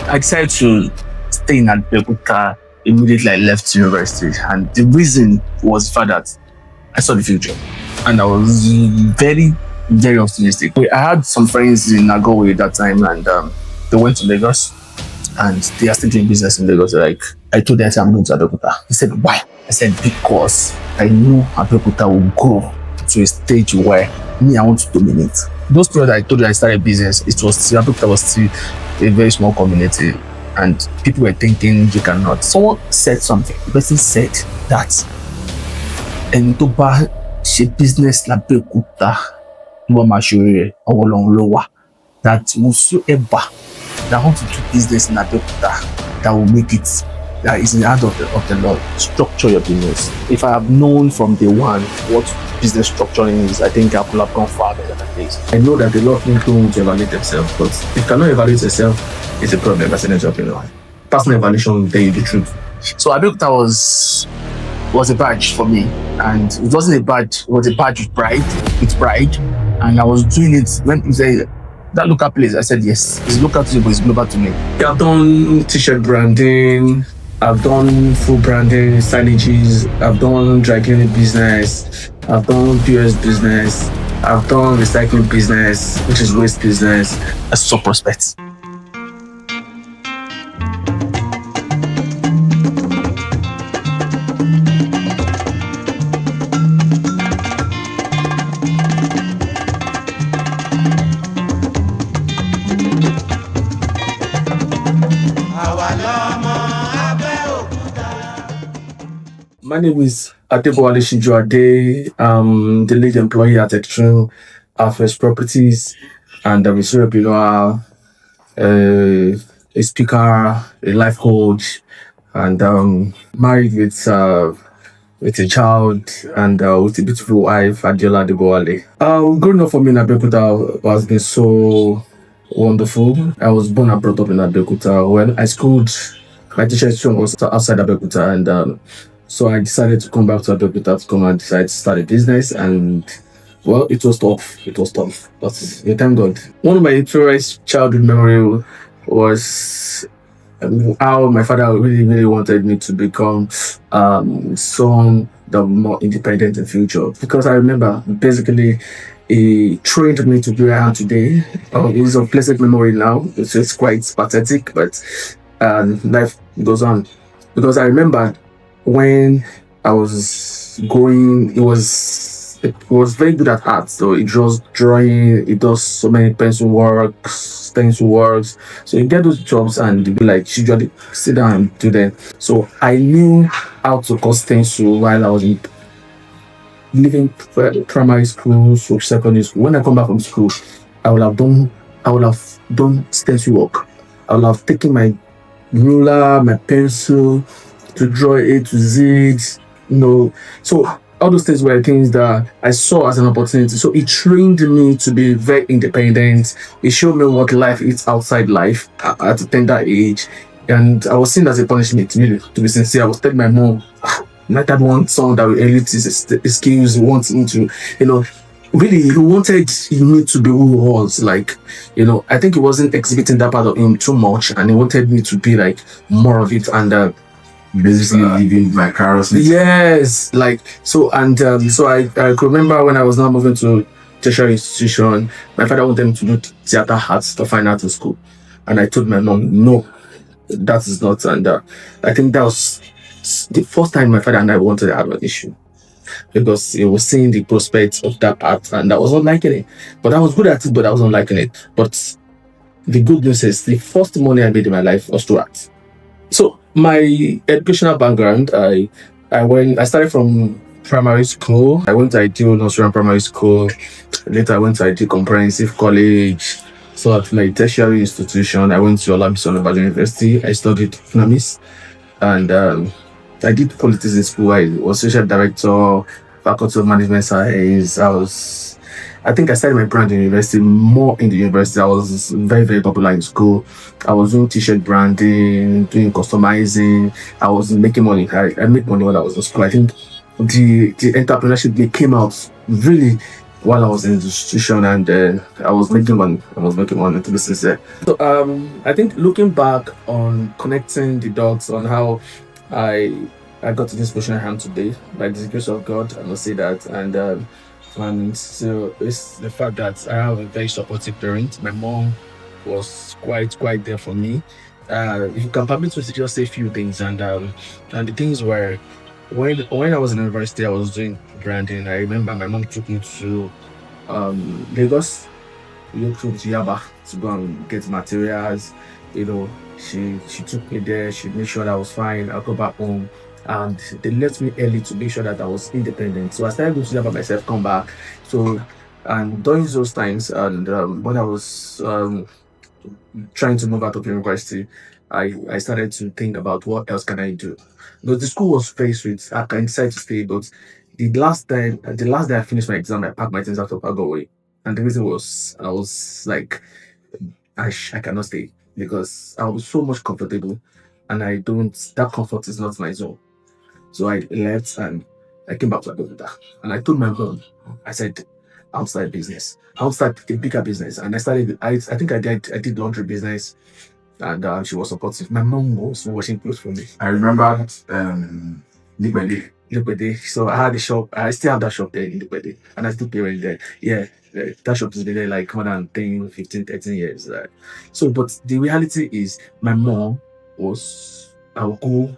I decided to stay in Abeokuta immediately I left university, and the reason was for that I saw the future, and I was very, very optimistic. I had some friends in Ago-Iwoye that time, and they went to Lagos, and they are still doing business in Lagos. Like, I told them, I said, I'm going to Abeokuta. He said, why? I said, because I knew Abeokuta would grow to a stage where I want to dominate. Those people that I told you I started business, Abeokuta was still a very small community, and people were thinking you cannot. Someone said something. The person said that and to buy business la Abeokuta, that whosoever that want to do business in Abeokuta, that will make it, that is in the hand of the Lord. Structure your business. If I have known from day one what business structuring is, I think I could have gone far better than this. I know that a lot of people want to evaluate themselves, but if you cannot evaluate yourself, it's a problem as an entrepreneur. Personal evaluation will tell you the truth. So Abeokuta was a badge for me, and it wasn't a badge, it was a badge with pride, and I was doing it when you say that local place. I said yes, it's local to you, but it's global to me. I've done t-shirt branding, I've done food branding, signages, I've done dry cleaning business, I've done POS business, I've done recycling business, which is waste business. I saw prospects. My name is Adebowale Sijuade. I'm the lead employee at Extreme Affairs Properties, and I'm a serial entrepreneur, a speaker, a life coach, and married with a child and with a beautiful wife, Sijuade Adebowale. Growing up for me in Abeokuta has been so wonderful. I was born and brought up in Abeokuta. When I schooled, my teacher was outside Abeokuta, and so I decided to come back to Abeokuta to come and decide to start a business, and well, it was tough, but thank God. One of my favorite childhood memory was how my father really wanted me to become someone that was more independent in the future, because I remember basically he trained me to be where I am today. It's a pleasant memory now. It's quite pathetic, but life goes on, because I remember when I was going, it was very good at art. So it draws drawing, it does so many pencil works, stencil works. So you get those jobs and you be like, usually sit down and do them. So I knew how to cut stencil while I was leaving primary school, so secondary school. When I come back from school, I would have done stencil work. I would have taken my ruler, my pencil, to draw A to Z, So all those things were things that I saw as an opportunity. So it trained me to be very independent. It showed me what life is outside life at a tender age. And I was seen as a punishment, really, to be sincere. I was telling my mom, my dad wants someone that will elite his skills, wants him to, really, he wanted me to be who he was. Like, I think he wasn't exhibiting that part of him too much, and he wanted me to be like more of it, and basically living vicariously. Yes, like so, and so I could remember when I was now moving to tertiary institution, my father wanted me to do theater arts, to fine art in school, and I told my mom, no, that is not. And I think that was the first time my father and I wanted to have an issue, because he was seeing the prospects of that art, and I was not liking it. But I was good at it, but I was not liking it. But the good news is, the first money I made in my life was through art. So my educational background, I started from primary school. I went to Ideal Nursery Primary School. Later I went to Ideal Comprehensive College. So at my tertiary institution, I went to Olabisi University. I studied economics, and I did politics in school. I was social director, faculty of management science. I think I started my brand in university, more in the university. I was very, very popular in school. I was doing t-shirt branding, doing customizing. I was making money. I made money when I was in school. I think the entrepreneurship came out really while I was in the institution, and I was making money. To be sincere. So I think looking back on connecting the dots on how I got to this position I am today by the grace of God, I must say that, and so it's the fact that I have a very supportive parent. My mom was quite there for me. If you can permit me to just say a few things, and the things were when I was in university, I was doing branding. I remember my mom took me to Lagos, you know, to Yaba to go and get materials. You know, she took me there. She made sure that I was fine. I'll go back home, and they left me early to make sure that I was independent. So I started going to Yaba myself, come back. So and during those times, and when I was trying to move out of university, I started to think about what else can I do. Because the school was very sweet. I can decide to stay, but the last day I finished my exam, I packed my things out of Ago-Iwoye. And the reason was I was like, I cannot stay because I was so much comfortable, and I don't that comfort is not my zone. So I left and I came back to Abeokuta, and I told my mom, I said, I'll start a business. I'll start a bigger business. And I started, I think I did laundry business, and she was supportive. My mom was washing clothes for me. I remember Nigbede. Liquide. So I had a shop. I still have that shop there in Liquide, and I still pay rent there. Yeah, that shop has been there like more than 10, 15, 13 years. So, but the reality is, my mom was, I would go,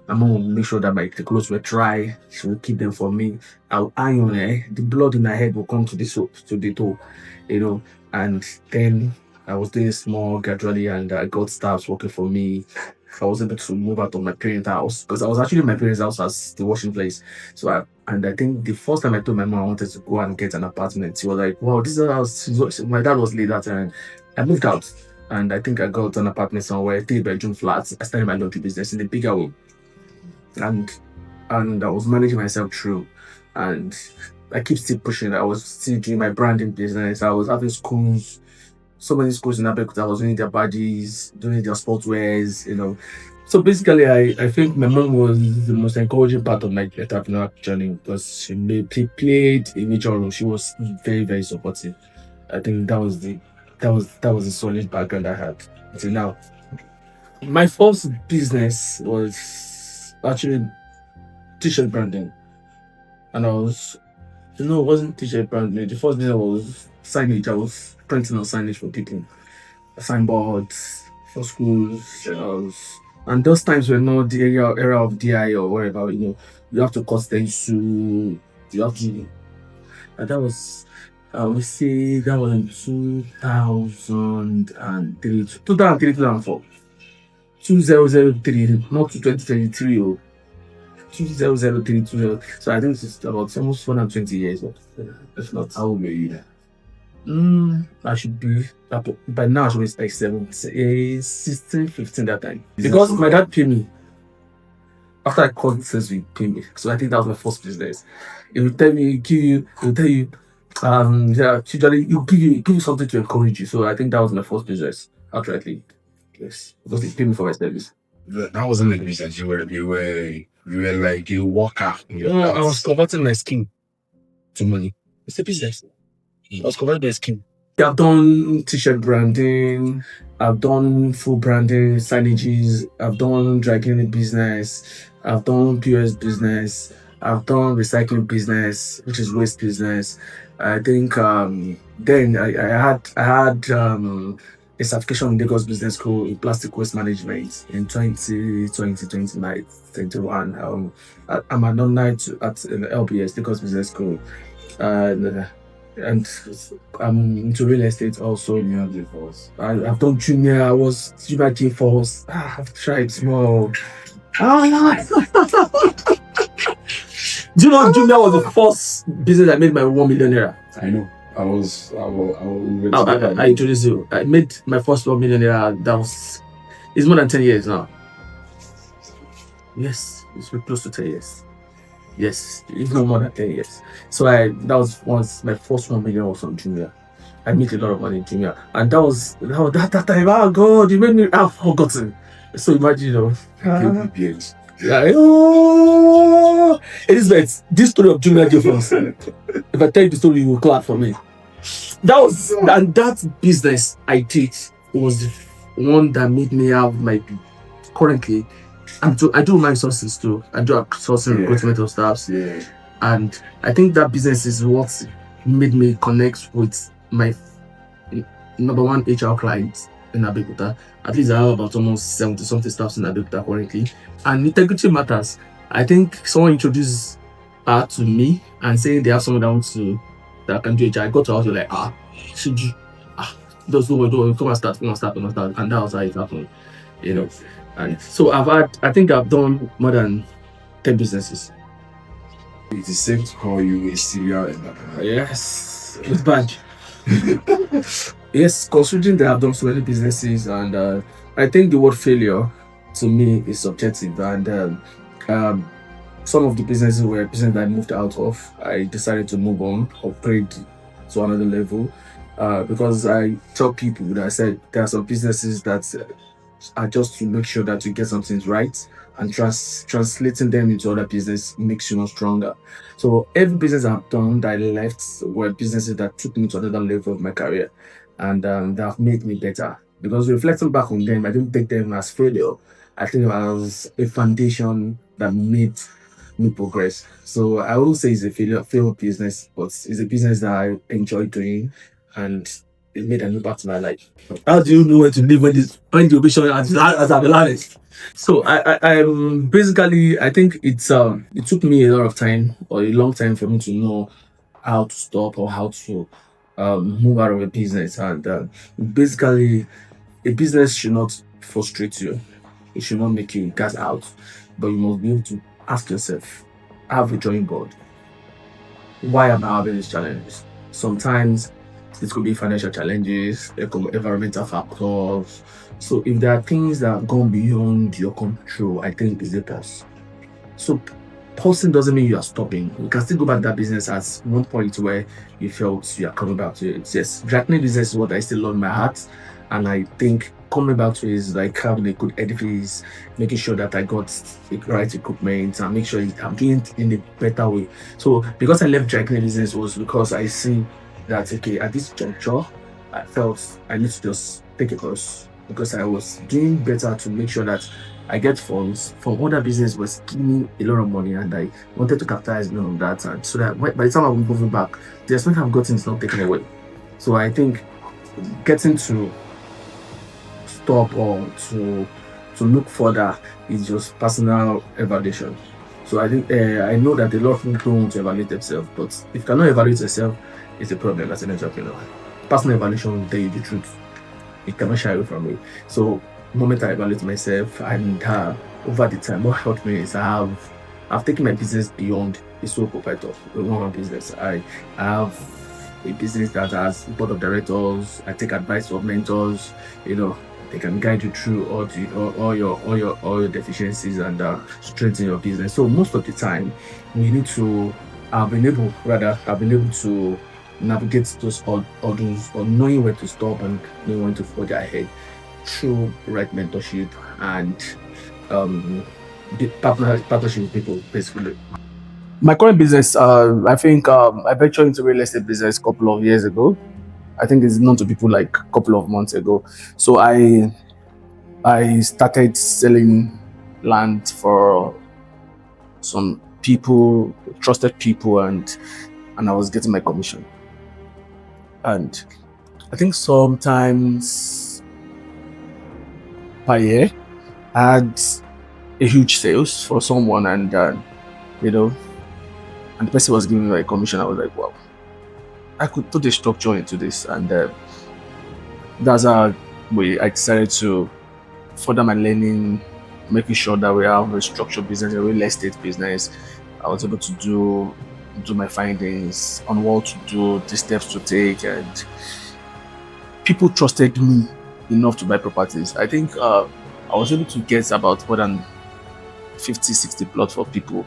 my mom would make sure that the clothes were dry. She would keep them for me. I'll iron it. The blood in my head will come to the soap, to the toe, you know. And then I was doing small gradually, and I got staffs working for me. I was able to move out of my parents' house because I was actually in my parents' house as the washing place. So I think the first time I told my mom I wanted to go and get an apartment, she was like, "Wow, this is a house." My dad was late that time. I moved out, and I think I got an apartment somewhere, 3 bedroom flat. I started my laundry business in a bigger way, and I was managing myself through, and I keep still pushing. I was still doing my branding business. I was having schools, so many schools in Abeokuta. I was doing their badges, doing their sportswears, you know. So basically, I think my mom was the most encouraging part of my entrepreneurial journey because she played a major role. She was very supportive. I think that was a solid background I had until now. My first business was actually t-shirt branding, and I was no, it wasn't t-shirt branding. The first business was signage. I was printing on signage for people, signboards for schools, and those times were not the era of DI or whatever. You know, you have to cut stencil. You have to, and that was. I would say that was in 2003, 2003, 2004, 2003, not 2023. 2003. So I think it's about almost 120 years. If not, How old were you then? I should be by now. I should be like 16, 15 that time. Because my dad paid me after I called since we paid me. So I think that was my first business. He will tell me, he will tell you, yeah, usually you give you something to encourage you. So I think that was my first business. Outrightly, yes, because they paid me for my service. That wasn't a business. You were like a worker in your No, I house. was converting my skin to money. It's a business. I was converting my skin. I've done t-shirt branding, I've done full branding, signages, I've done dry cleaning business, I've done POS business, I've done recycling business, which is waste business. I think then I had a certification in Lagos Business School in plastic waste management in 2021. I'm an alumni at LBS, Lagos Business School. And I'm into real estate also. I've done junior. I was junior J Force. I've tried small. Do you know junior was the first business I made my 1 million naira? I know. I introduced you. I made my first 1 million naira. It's more than 10 years now. Yes, it's close to 10 years. Yes, even more than 10 years. So that was once my first 1 million was on junior. I made a lot of money in junior, and that time. Oh God, you made me. I've forgotten. So imagine, PPH. yeah. Oh, Elizabeth, this story of junior difference. If I tell you the story, you will clap for me. That business I did was the one that made me have my currently. I do my resources too. I do sourcing recruitment of staffs. Yeah. And I think that business is what made me connect with my number one HR client in Abeokuta. At least I have about almost 70 something staffs in Abeokuta currently. And integrity matters. I think someone introduced her to me and saying they have someone that can do HR. I got to her, like, should you? Those who were doing, come and start. And that was how it happened, you know. And so I think I've done more than 10 businesses. It is safe to call you a serial entrepreneur. Yes, with badge. Yes, considering that I've done so many businesses, and I think the word failure to me is subjective. And some of the businesses were businesses that I moved out of. I decided to move on, upgrade to another level, because I tell people that I said there are some businesses that are just to make sure that you get something right, and translating them into other business makes you more stronger. So every business I've done that I left were businesses that took me to another level of my career, and that have made me better. Because reflecting back on them, I didn't take them as failure. I think it was a foundation that made me progress. So I won't say it's a failed business, but it's a business that I enjoy doing, and it made an impact in my life. How do you know when to leave when the ambition as I've honest? So basically I think it took me a lot of time or a long time for me to know how to stop or how to move out of a business. And basically a business should not frustrate you. It should not make you gas out, but you must be able to ask yourself, have a drawing board. Why am I having these challenges? Sometimes it could be financial challenges, there could be environmental factors. So if there are things that have gone beyond your control, I think it's a pause. So pausing doesn't mean you are stopping. You can still go back to that business at one point where you felt you are coming back to it. Yes, driving business is what I still love in my heart. And I think coming back to it is like having a good edifice, making sure that I got the right equipment and make sure I'm doing it in a better way. So because I left driving business was because I see that okay, at this juncture, I felt I need to just take a course because I was doing better to make sure that I get funds from other business was giving me a lot of money, and I wanted to capitalize on that, and so that by the time I'm moving back, the expense I've gotten is not taken away. So I think getting to stop or to look further is just personal evaluation. So I think I know that a lot of people don't want to evaluate themselves, but if you cannot evaluate yourself, it's a problem as an entrepreneur. Personal evaluation will tell you the truth. It cannot shy away from it. So the moment I evaluate myself, and over the time, what helped me is I've taken my business beyond a sole proprietor, a one-man business. I have a business that has a board of directors. I take advice of mentors. They can guide you through all your deficiencies and strengthen your business. So most of the time, we need to I've been able to navigate those hurdles or knowing where to stop and knowing when to forge ahead through right mentorship and partnership with people, basically. My current business, I think I ventured into real estate business a couple of years ago. I think it's known to people like a couple of months ago. So I started selling land for some people, trusted people, and I was getting my commission. And I think sometimes per year I had a huge sales for someone, and and the person was giving me my commission. I was like, wow, I could put a structure into this, and that's how I decided to further my learning, making sure that we have a structured business, a real estate business. I was able to do my findings on what to do, the steps to take, and people trusted me enough to buy properties. I think I was able to get about more than 50, 60 plots for people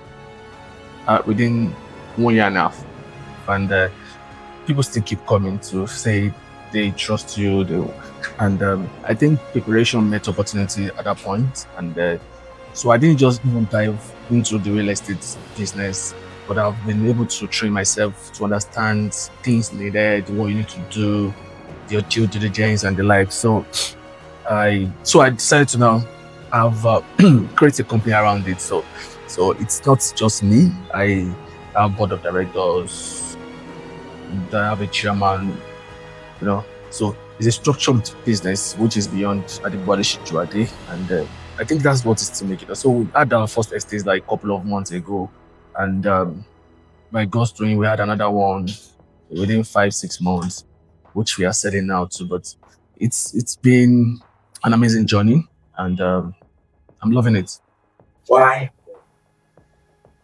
within 1 year and a half. And people still keep coming to say they trust you. And I think preparation met opportunity at that point. And So I didn't just even dive into the real estate business, but I've been able to train myself to understand things needed, what you need to do, your due diligence and the like. So I decided to now have create a company around it. So it's not just me. I have board of directors. I have a chairman. So it's a structured business which is beyond Adebowale Sijuade, and I think that's what is to make it. So we had our first estate like a couple of months ago, and by God's doing, we had another one within 5-6 months, which we are selling now too. But it's been an amazing journey, and I'm loving it. Why?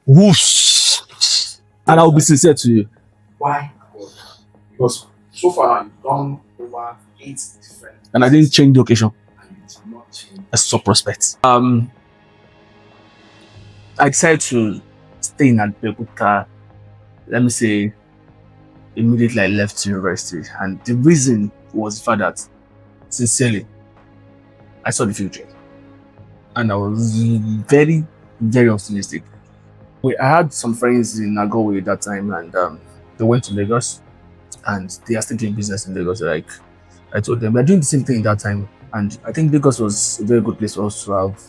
Whoosh! And I'll be sincere to you. Why? Because so far you've done over 8 different, And I didn't change the occasion. and you did not change. I saw prospects. I decided to stay in Abeokuta, let me say, immediately I left university. And the reason was the fact that, sincerely, I saw the future. And I was very, very optimistic. I had some friends in Ago-Iwoye that time, and they went to Lagos, and they are still doing business in Lagos. Like, I told them, we're doing the same thing that time. And I think Lagos was a very good place for us to have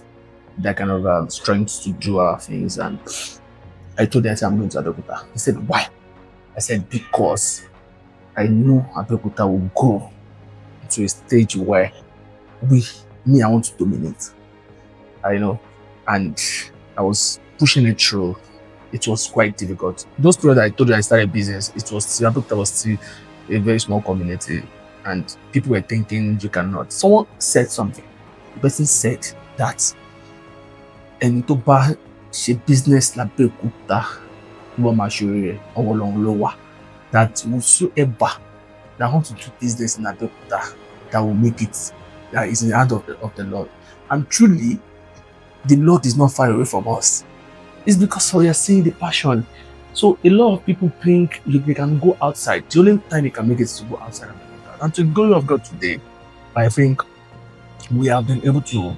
that kind of strength to do our things. And I told them, I said, I'm going to Abeokuta. He said, why? I said, because I know Abeokuta will grow to a stage where I want to dominate. I know. And I was pushing it through. It was quite difficult. Those periods I told you I started business, Abeokuta was still a very small community. And people were thinking you cannot. Someone said something. The person said that ẹni tó bá ṣe business l'Abeokuta ló máa ṣoríire, ọwọ́ Ọlọ́run ló wà. That whosoever that want to do business in Abeokuta, that will make it, that is in the hand of the Lord. And truly, the Lord is not far away from us. It's because we are seeing the passion. So a lot of people think they can go outside. The only time you can make it is to go outside Abeokuta. And to the glory of God today, I think we have been able to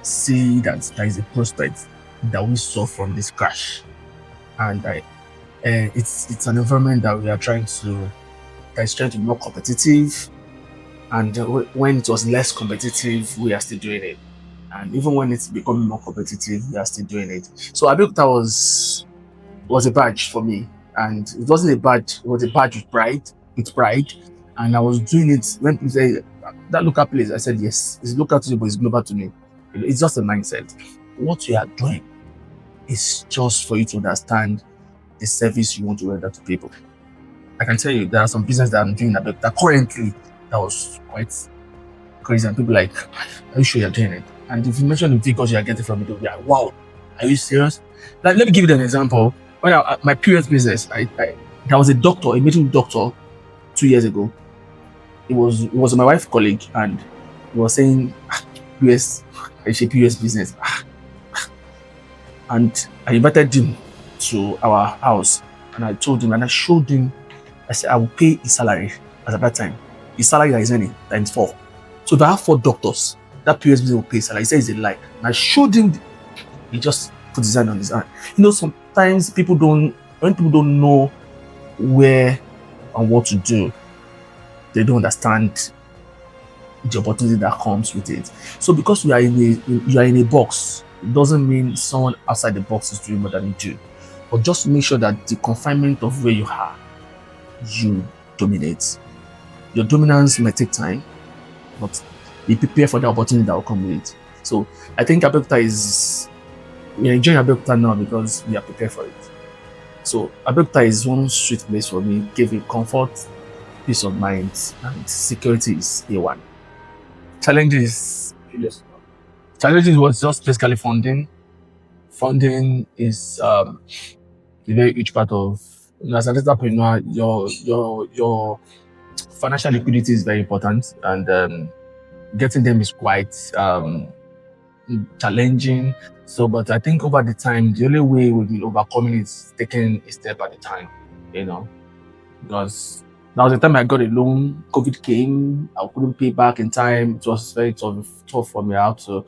see that there is a prospect that we saw from this crash. And it's an environment that we are trying to be more competitive. And when it was less competitive, we are still doing it. And even when it's becoming more competitive, we are still doing it. So Abeokuta was a badge for me. And it wasn't a badge, it was a badge with pride. And I was doing it when people say that local place, I said yes, it's local to you, but it's global to me. It's just a mindset. What you are doing is just for you to understand the service you want to render to people. I can tell you there are some business that I'm doing that currently that was quite crazy, and people like, are you sure you're doing it? And if you mention the figures you are getting from it, they'll be like, wow, are you serious? Like, let me give you an example. When my previous business, there was a doctor, a medical doctor 2 years ago. It was my wife's colleague, and he was saying, US, I shape US business. And I invited him to our house, and I told him, and I showed him, I said, I will pay his salary at that time. His salary is any times 4. So if I have 4 doctors, that PS business will pay salary. He said it's a lie. And I showed him, he just put his hand on his hand. Sometimes when people don't know where and what to do, they don't understand the opportunity that comes with it. So because you are in a box, it doesn't mean someone outside the box is doing more than you do. But just make sure that the confinement of where you are, you dominate. Your dominance might take time, but be prepared for the opportunity that will come with it. So I think we are enjoying Abeokuta now because we are prepared for it. So Abeokuta is one sweet place for me, gave me comfort, peace of mind, and security is A1. Challenges was just basically funding. Funding is a very huge part of, as an entrepreneur, your financial liquidity is very important, and getting them is quite challenging. So, but I think over the time, the only way we've been overcoming is taking a step at a time, because that was the time I got a loan. COVID came, I couldn't pay back in time. It was very tough for me. I had to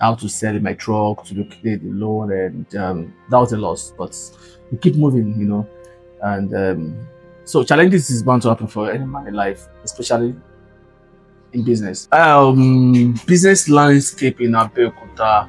how to sell my truck to clear the loan, and that was a loss. But we keep moving, and so challenges is bound to happen for any man in life, especially in business. Business landscape in Abeokuta,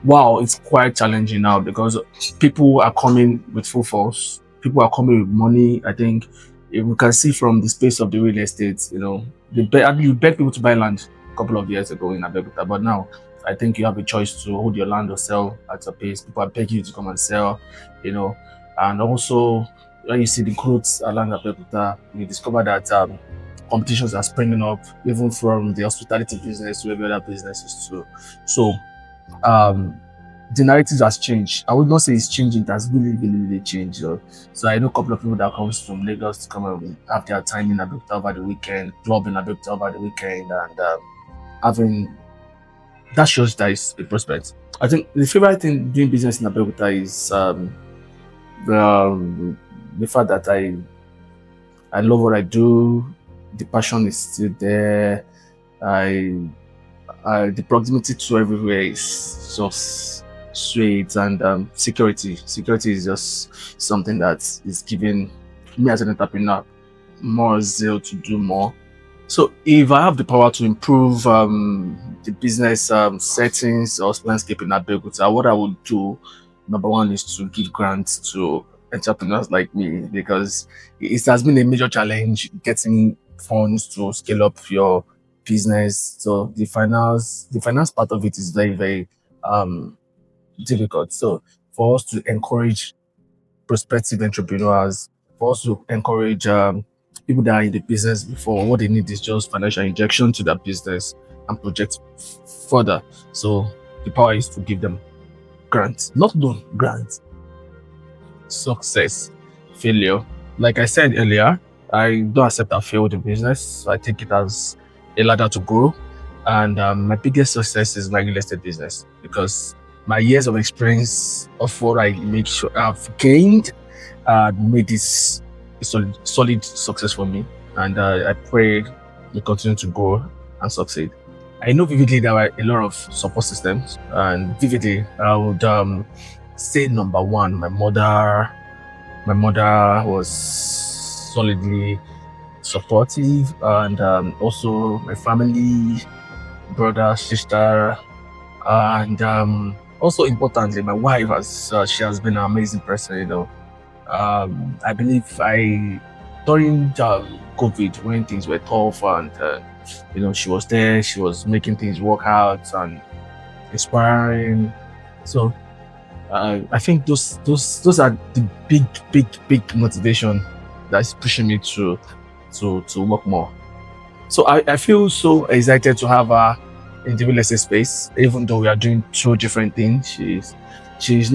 wow, it's quite challenging now because people are coming with full force. People are coming with money. I think we can see from the space of the real estate, you beg people to buy land a couple of years ago in Abeokuta, but now I think you have a choice to hold your land or sell at a pace. People are begging you to come and sell, and also when you see the growth along Abeokuta, you discover that competitions are springing up even from the hospitality business to every other businesses too. So um the narrative has changed. I would not say it's changing, it has really, really, really changed. So I know a couple of people that comes from Lagos to come and have their time in Abeokuta over the weekend, club in Abeokuta over the weekend, and having that shows that is a prospect. I think the favorite thing doing business in Abeokuta is the, the fact that I love what I do. The passion is still there. I the proximity to everywhere is just sweet, and security. Security is just something that is giving me as an entrepreneur more zeal to do more. So if I have the power to improve the business settings or landscape in Abeokuta, what I would do, number one, is to give grants to entrepreneurs like me, because it has been a major challenge getting funds to scale up your business. So the finance part of it is very, very um, difficult. So for us to encourage prospective entrepreneurs, for us to encourage people that are in the business before, what they need is just financial injection to their business and project further. So the power is to give them grants, not loan, grants. Success, failure. Like I said earlier, I don't accept I failed in business. I take it as a ladder to grow. And my biggest success is my real estate business, because my years of experience of what I make sure I've gained made this a solid success for me. And I pray we continue to grow and succeed. I know vividly there are a lot of support systems, and vividly I would say number one, my mother. My mother was solidly supportive, and also my family, brother, sister, and also importantly, my wife, has she has been an amazing person. I believe during COVID, when things were tough, and she was there, she was making things work out and inspiring. So I think those are the big motivation that's pushing me to work more. So I feel so excited to have her in the real estate space, even though we are doing two different things. She's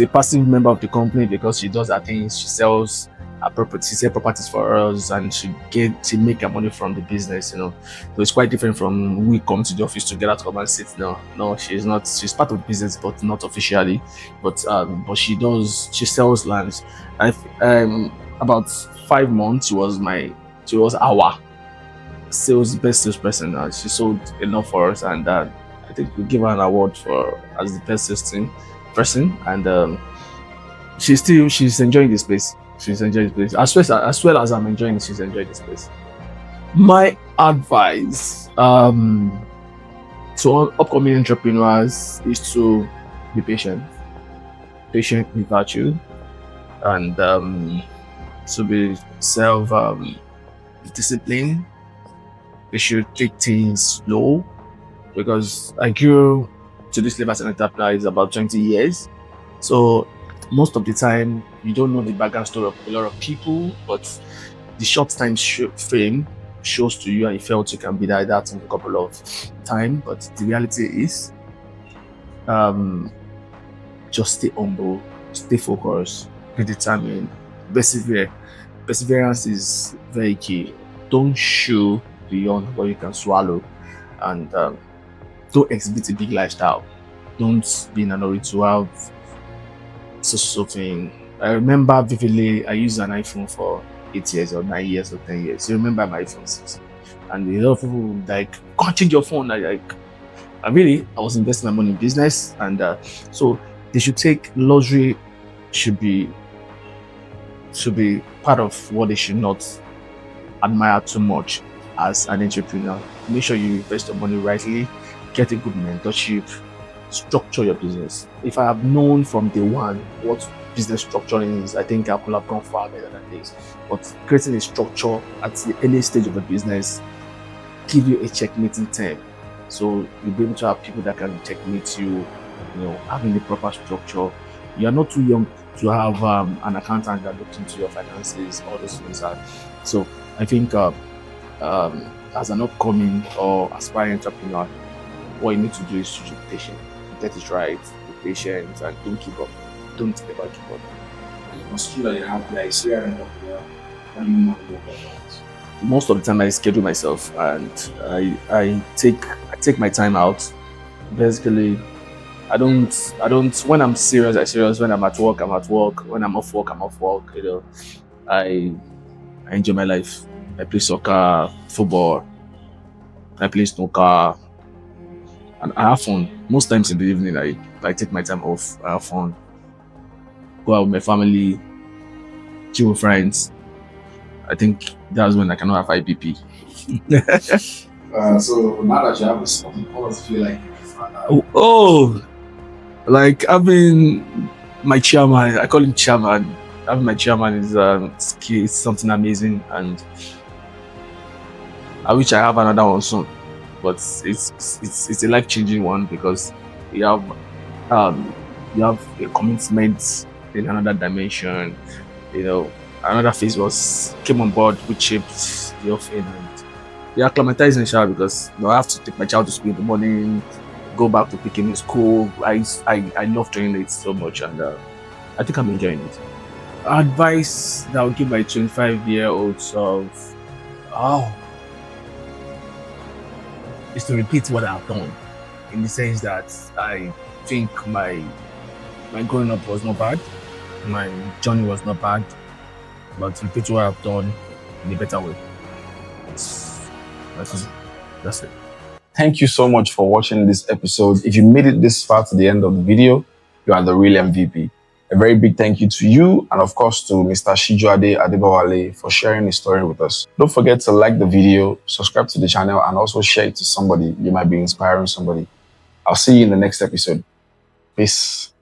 a passive member of the company because she does her things. She sells properties for us, and she make her money from the business. So it's quite different from we come to the office together to come and sit. No, she's not. She's part of the business, but not officially. But she sells lands. About 5 months, she was our best salesperson. She sold enough for us, and I think we give her an award for as the best salesperson person. And she's enjoying the space. She's enjoying the space as well as I'm enjoying. She's enjoying the space. My advice to all upcoming entrepreneurs is to be patient. Patient with virtue, and to be self disciplined. They should take things slow, because I grew to this level as an entrepreneur is about 20 years. So most of the time, you don't know the background story of a lot of people, but the short time frame shows to you, and you felt you can be that in a couple of time. But the reality is, just stay humble, stay focused, be determined, persevere. Perseverance is very key. Don't show beyond what you can swallow, and don't exhibit a big lifestyle. Don't be in a hurry to have so thing. I remember vividly, I used an iPhone for 8 years or 9 years or 10 years. You remember my iPhone 6? And a lot of people would like, can't change your phone. I like, And really, I was investing my money in business, and so they should take luxury should be part of what they should not admire too much as an entrepreneur. Make sure you invest your money rightly, get a good mentorship, structure your business. If I have known from day one what business structuring is, I think I could have gone far better than this. But creating a structure at the early stage of a business give you a checkmating time. So you'll be able to have people that can checkmate you, having the proper structure. You are not too young to have an accountant that looks into your finances, all those things. So I think as an upcoming or aspiring entrepreneur, what you need to do is to be patient, get it right, be patient, and don't give up. Don't ever give up. A skill that you have, like, serial entrepreneur, what do you know about that? Most of the time I schedule myself and I take my time out. Basically, I don't when I'm serious, I'm serious. When I'm at work, I'm at work. When I'm off work, I'm off work. I enjoy my life. I play soccer, football, I play snooker, and I have fun. Most times in the evening I take my time off, I have fun. Go out with my family, chill with friends. I think that's when I cannot have IPP. So now that you have a son, how does it feel like you're a father? Like having my chairman, I call him chairman. Having my chairman is it's something amazing, and I wish I have another one soon. But it's a life-changing one because you have a commitment in another dimension. Another phase came on board which shaped the whole thing, and yeah, acclimatizing the child because I have to take my child to school in the morning, go back to pick him in school. I love doing it so much, and I think I'm enjoying it. Advice that I would give my 25-year-old self, is to repeat what I've done, in the sense that I think my growing up was not bad, my journey was not bad, but repeat what I've done in a better way. That's it. Thank you so much for watching this episode. If you made it this far to the end of the video, you are the real MVP. A very big thank you to you and of course to Mr. Sijuade Adebowale for sharing his story with us. Don't forget to like the video, subscribe to the channel, and also share it to somebody. You might be inspiring somebody. I'll see you in the next episode. Peace.